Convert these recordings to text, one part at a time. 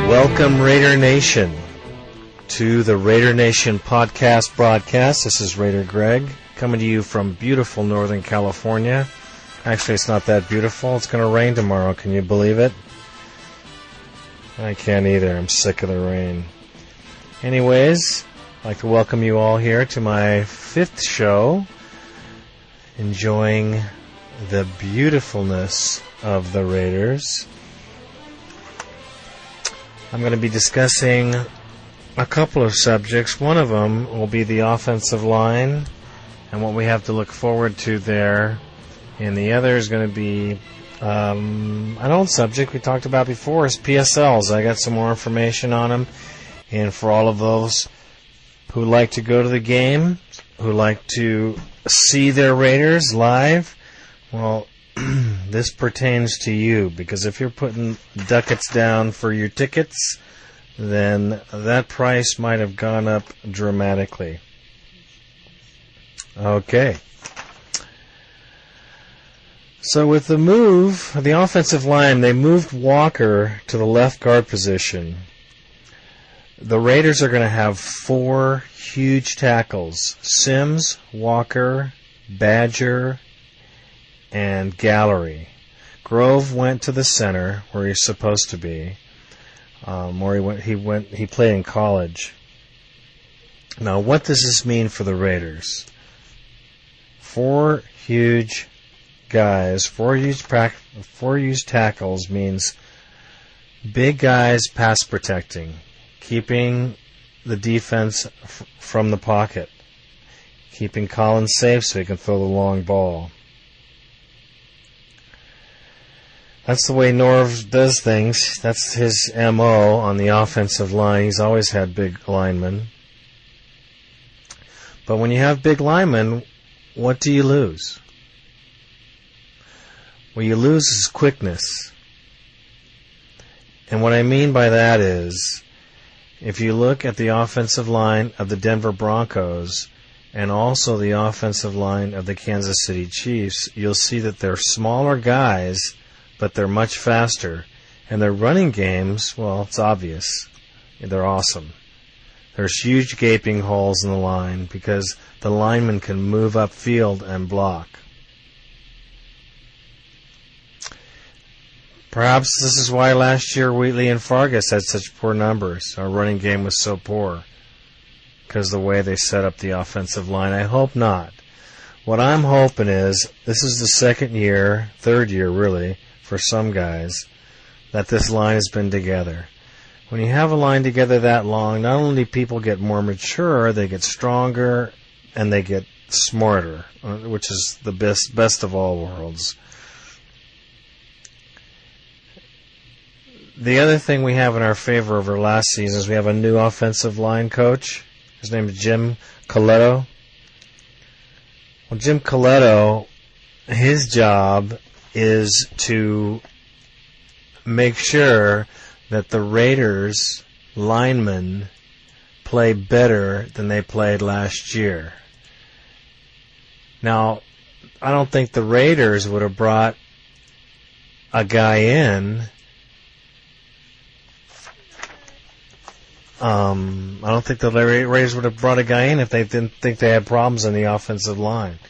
Welcome, Raider Nation, to the Raider Nation podcast broadcast. This is Raider Greg, coming to you from beautiful Northern California. Actually, it's not that beautiful. It's going to rain tomorrow. Can you believe it? I can't either. I'm sick of the rain. Anyways, I'd like to welcome you all here to my fifth show, enjoying the beautifulness of the Raiders. I'm going to be discussing a couple of subjects. One of them will be the offensive line and what we have to look forward to there. And the other is going to be an old subject we talked about before, is PSLs. I got some more information on them. And for all of those who like to go to the game, who like to see their Raiders live, well, this pertains to you, because if you're putting ducats down for your tickets, then that price might have gone up dramatically. Okay. So with the move, the offensive line, they moved Walker to the left guard position. The Raiders are going to have four huge tackles: Sims, Walker, Badger, and Gallery. Grove went to the center where he's supposed to be, where he played in college. Now, what does this mean for the Raiders? Four huge guys, four huge tackles means big guys pass protecting, keeping the defense from the pocket, keeping Collins safe so he can throw the long ball. That's the way Norv does things. That's his MO on the offensive line. He's always had big linemen. But when you have big linemen, what do you lose? What you lose is quickness. And what I mean by that is, if you look at the offensive line of the Denver Broncos and also the offensive line of the Kansas City Chiefs, you'll see that they're smaller guys, but they're much faster. And their running games, well, it's obvious. They're awesome. There's huge gaping holes in the line because the linemen can move upfield and block. Perhaps this is why last year Wheatley and Fargas had such poor numbers. Our running game was so poor because of the way they set up the offensive line. I hope not. What I'm hoping is, this is the second year, third year really, for some guys, that this line has been together. When you have a line together that long, not only do people get more mature, they get stronger and they get smarter, which is the best of all worlds. The other thing we have in our favor over last season is we have a new offensive line coach. His name is Jim Coletto. Well, Jim Coletto, his job is to make sure that the Raiders linemen play better than they played last year. Now, I don't think the Raiders would have brought a guy in. I don't think the Raiders would have brought a guy in if they didn't think they had problems in the offensive line.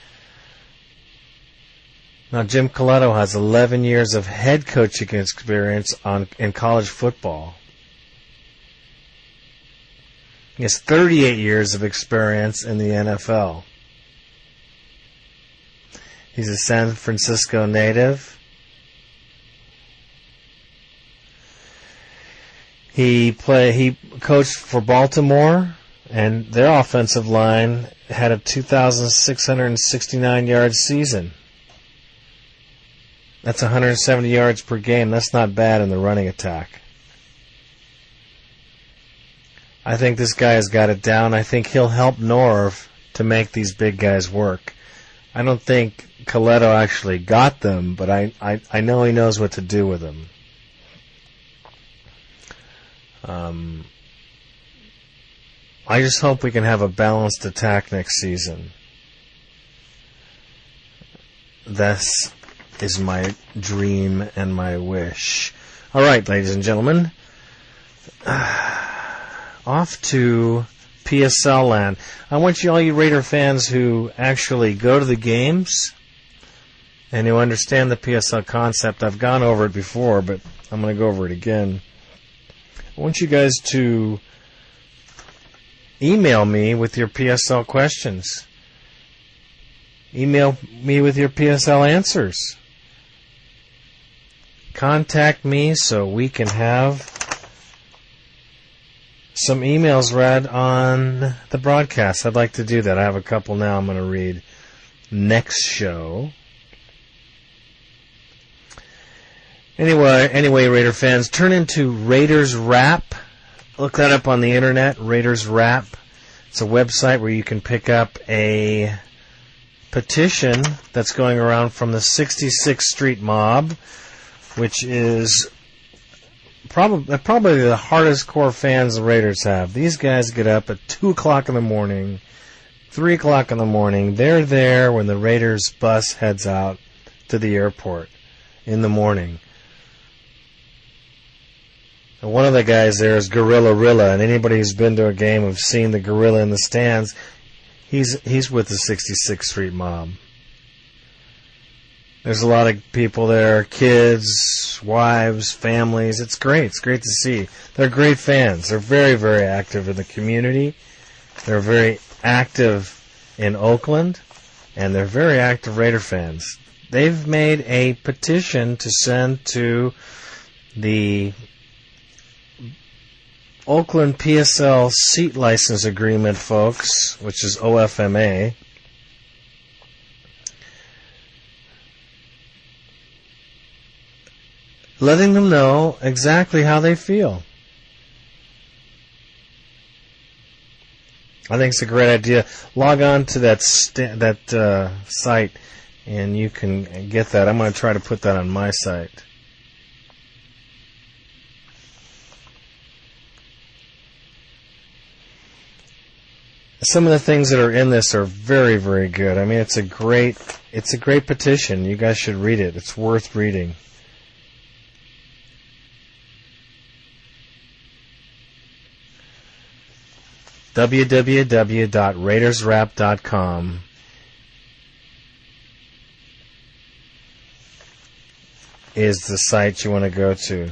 Now, Jim Coletto has 11 years of head coaching experience in college football. He has 38 years of experience in the NFL. He's a San Francisco native. He coached for Baltimore, and their offensive line had a 2,669-yard season. That's 170 yards per game. That's not bad in the running attack. I think this guy has got it down. I think he'll help Norv to make these big guys work. I don't think Coletto actually got them, but I know he knows what to do with them. I just hope we can have a balanced attack next season. This is my dream and my wish. All right, ladies and gentlemen, off to PSL land. I want all you Raider fans who actually go to the games and who understand the PSL concept. I've gone over it before, but I'm going to go over it again. I want you guys to email me with your PSL questions. Email me with your PSL answers. Contact me so we can have some emails read on the broadcast. I'd like to do that. I have a couple now I'm going to read next show. Anyway, Raider fans, turn into Raiders Wrap. Look that up on the internet, Raiders Wrap. It's a website where you can pick up a petition that's going around from the 66th Street mob, which is probably the hardest core fans the Raiders have. These guys get up at 2 o'clock in the morning, 3 o'clock in the morning. They're there when the Raiders bus heads out to the airport in the morning. And one of the guys there is Gorilla Rilla, and anybody who's been to a game of seeing the gorilla in the stands, he's with the 66th Street mob. There's a lot of people there, kids, wives, families. It's great. It's great to see. They're great fans. They're very, very active in the community. They're very active in Oakland, and they're very active Raider fans. They've made a petition to send to the Oakland PSL seat license agreement folks, which is OFMA, letting them know exactly how they feel. I think it's a great idea. Log on to that site, and you can get that. I'm going to try to put that on my site. Some of the things that are in this are very, very good. I mean, it's a great petition. You guys should read it. It's worth reading. www.raiderswrap.com is the site you want to go to.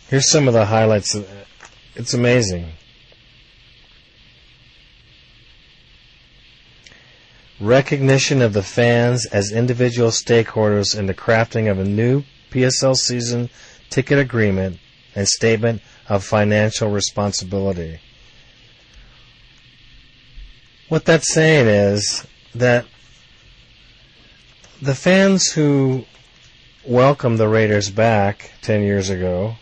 Here's some of the highlights. It's amazing. Recognition of the fans as individual stakeholders in the crafting of a new PSL season ticket agreement and statement of financial responsibility. What that's saying is that the fans who welcomed the Raiders back 10 years ago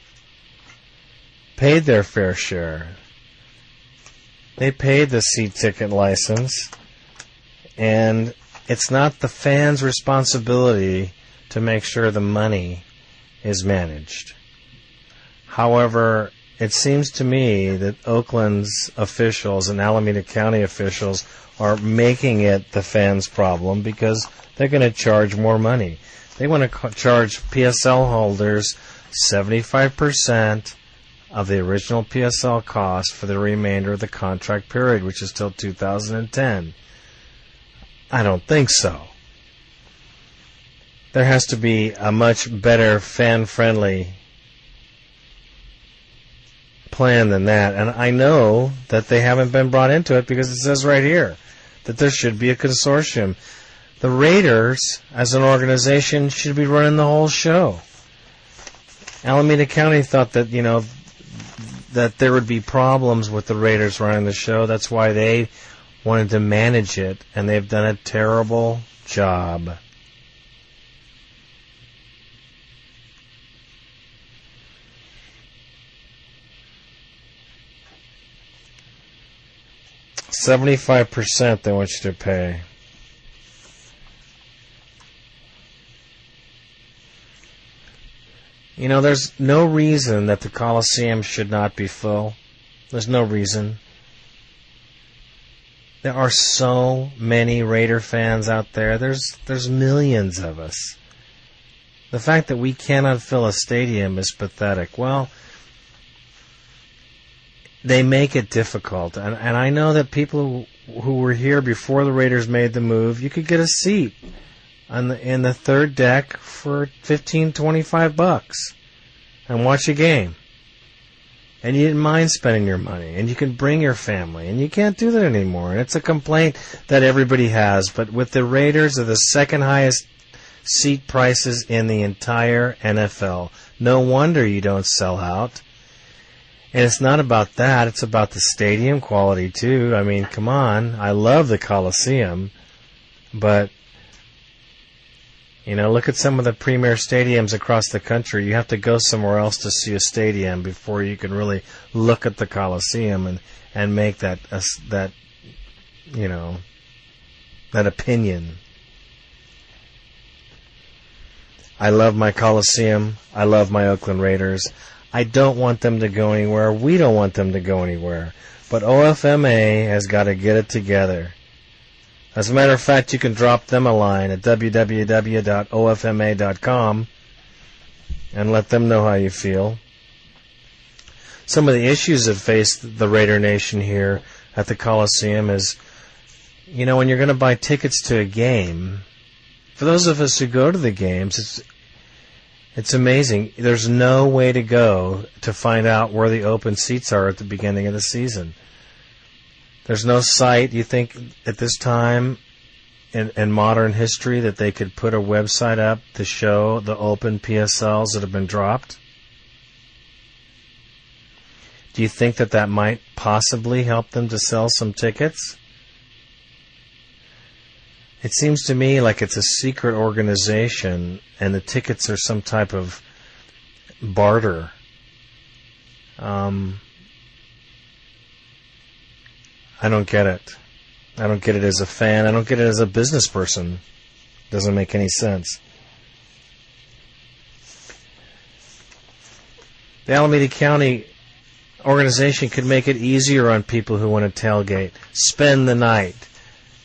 paid their fair share. They paid the seat ticket license, and it's not the fans' responsibility to make sure the money is managed. However, it seems to me that Oakland's officials and Alameda County officials are making it the fans' problem because they're going to charge more money. They want to charge PSL holders 75% of the original PSL cost for the remainder of the contract period, which is till 2010. I don't think so. There has to be a much better fan-friendly plan than that, and I know that they haven't been brought into it because it says right here that there should be a consortium. The Raiders, as an organization, should be running the whole show. Alameda County thought that, that there would be problems with the Raiders running the show. That's why they wanted to manage it, and they've done a terrible job. $75% they want you to pay. There's no reason that the Coliseum should not be full. There's no reason. There are so many Raider fans out there. There's millions of us. The fact that we cannot fill a stadium is pathetic. Well, they make it difficult. And I know that people who were here before the Raiders made the move, you could get a seat in the third deck for $15-25 and watch a game. And you didn't mind spending your money, and you can bring your family, and you can't do that anymore. And it's a complaint that everybody has. But with the Raiders, are the second highest seat prices in the entire NFL. No wonder you don't sell out. And it's not about that. It's about the stadium quality, too. I mean, come on. I love the Coliseum. But, you know, look at some of the premier stadiums across the country. You have to go somewhere else to see a stadium before you can really look at the Coliseum and make that you know, that opinion. I love my Coliseum. I love my Oakland Raiders. I don't want them to go anywhere. We don't want them to go anywhere. But OFMA has got to get it together. As a matter of fact, you can drop them a line at www.ofma.com and let them know how you feel. Some of the issues that face the Raider Nation here at the Coliseum is, you know, when you're going to buy tickets to a game, for those of us who go to the games, it's amazing. There's no way to go to find out where the open seats are at the beginning of the season. There's no site, you think, at this time in modern history that they could put a website up to show the open PSLs that have been dropped? Do you think that might possibly help them to sell some tickets? It seems to me like it's a secret organization and the tickets are some type of barter. I don't get it. I don't get it as a fan. I don't get it as a business person. Doesn't make any sense. The Alameda County organization could make it easier on people who want to tailgate. Spend the night.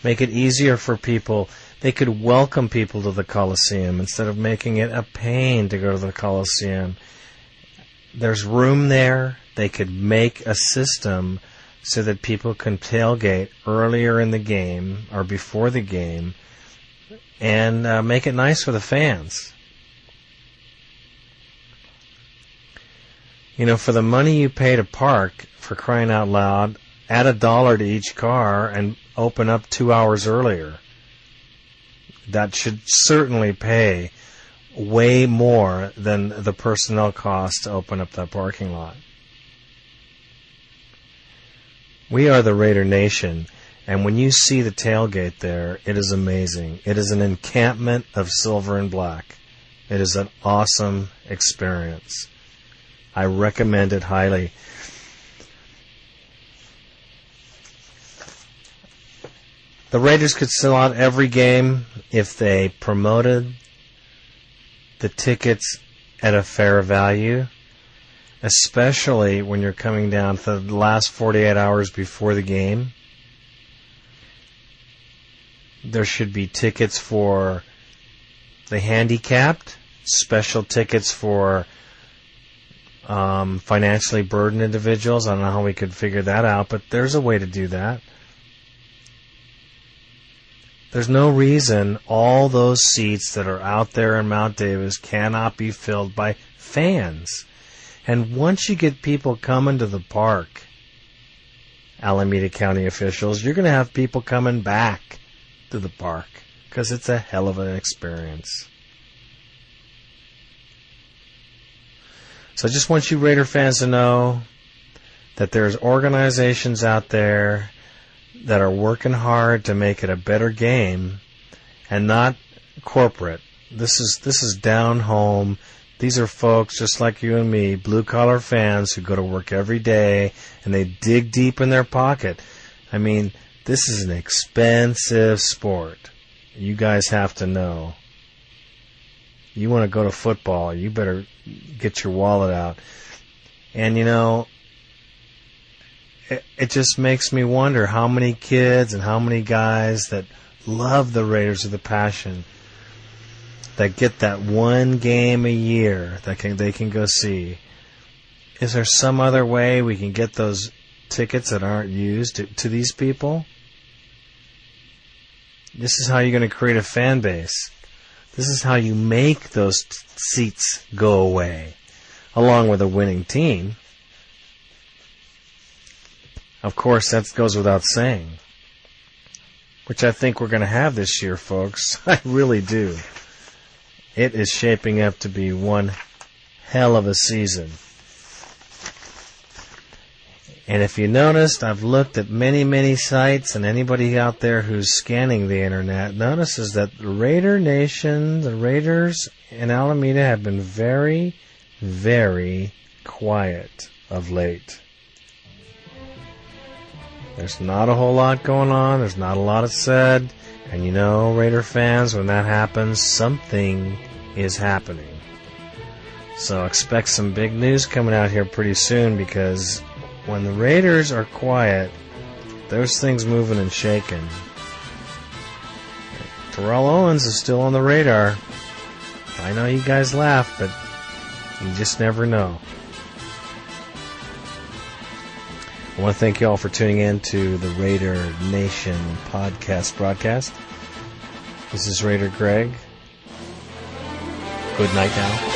Make it easier for people. They could welcome people to the Coliseum instead of making it a pain to go to the Coliseum. There's room there. They could make a system so that people can tailgate earlier in the game or before the game and make it nice for the fans. You know, for the money you pay to park, for crying out loud, add $1 to each car and open up 2 hours earlier. That should certainly pay way more than the personnel cost to open up that parking lot. We are the Raider Nation, and when you see the tailgate there, it is amazing. It is an encampment of silver and black. It is an awesome experience. I recommend it highly. The Raiders could sell out every game if they promoted the tickets at a fair value, especially when you're coming down to the last 48 hours before the game. There should be tickets for the handicapped, special tickets for financially burdened individuals. I don't know how we could figure that out, but there's a way to do that. There's no reason all those seats that are out there in Mount Davis cannot be filled by fans. And once you get people coming to the park, Alameda County officials, you're going to have people coming back to the park because it's a hell of an experience. So I just want you Raider fans to know that there's organizations out there that are working hard to make it a better game and not corporate. This is down home. These are folks just like you and me, blue-collar fans who go to work every day and they dig deep in their pocket. I mean, this is an expensive sport. You guys have to know. You want to go to football, you better get your wallet out. And, you know, it just makes me wonder how many kids and how many guys that love the Raiders with a passion that get that one game a year that they can go see. Is there some other way we can get those tickets that aren't used to these people? This is how you're going to create a fan base. This is how you make those seats go away, along with a winning team. Of course, that goes without saying, which I think we're going to have this year, folks. I really do. It is shaping up to be one hell of a season. And if you noticed, I've looked at many, many sites, and anybody out there who's scanning the internet notices that the Raider Nation, the Raiders in Alameda, have been very, very quiet of late. There's not a whole lot going on. There's not a lot said. And you know, Raider fans, when that happens, something is happening. So expect some big news coming out here pretty soon, because when the Raiders are quiet, there's things moving and shaking. Terrell Owens is still on the radar. I know you guys laugh, but you just never know. I want to thank you all for tuning in to the Raider Nation podcast broadcast. This is Raider Greg. Good night now.